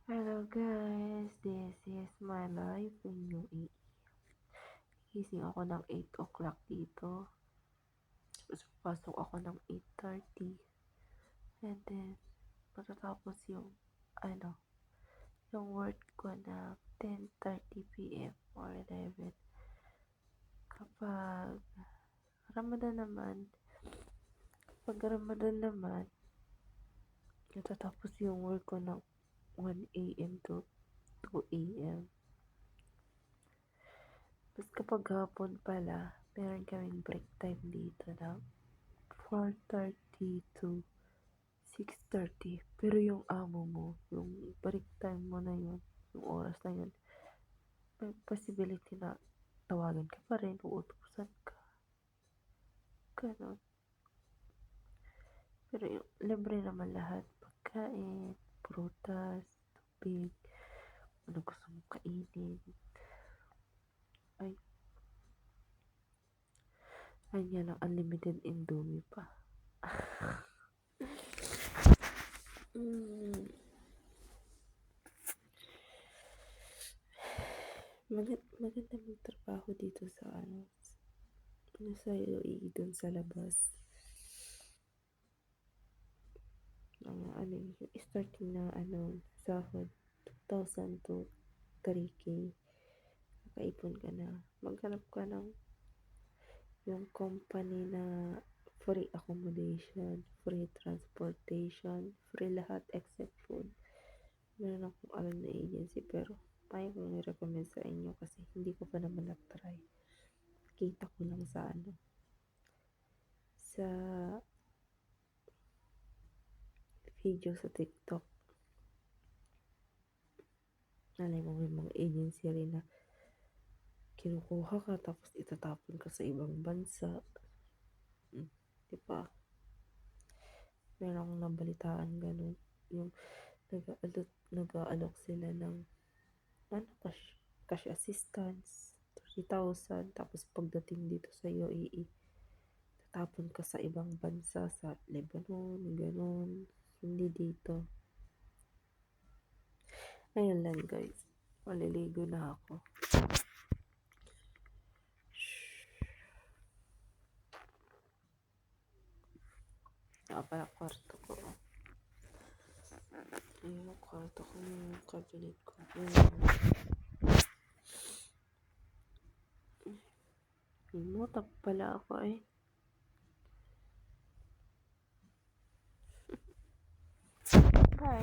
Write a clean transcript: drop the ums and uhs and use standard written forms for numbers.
Hello guys, this is my life in UAE. Gising ako ng 8 o'clock dito. Tapos pasok ako ng 8:30. And then, matatapos yung work ko na 10:30 p.m. or 11. Kapag Ramadan naman, natatapos yung work ko ng 1 a.m. to 2 a.m. Tapos kapag hapon pala, meron kaming break time dito na 4:30 to 6:30. Pero yung amo mo, yung break time mo na yun, yung oras na yun, may possibility na tawagan ka pa rin, uutusan ka. Ganon. Pero yung libre naman lahat. Pagkain, prutas, tubig, ano gusto mong kainin. Ay yan ang unlimited Indomie pa. Maganda magtrabaho dito sa sa UAE dun sa labas. Yung starting na sahod 2,000 to 3K. Nakaipon ka na. Maghanap ka ng yung company na free accommodation, free transportation, free lahat except food. Meron akong alam na agency pero ayaw kong i-recommend sa inyo kasi hindi ko pa naman na-try. Kita ko lang sa video sa TikTok. Alay mo may mga agency rin na kinukuha ka tapos itatapon ka sa ibang bansa. Diba? Meron akong nabalitaan ganun. Yung nag-aalok sila ng cash assistance 30,000 tapos pagdating dito sa UAE tatapon ka sa ibang bansa sa Lebanon, ganun. Hindi dito. Ayun lang guys. Maliligo na ako. Pala kwarto ko. Ayun yung kwarto ko, yung cabinet ko. Mutak pala ako eh. Hi.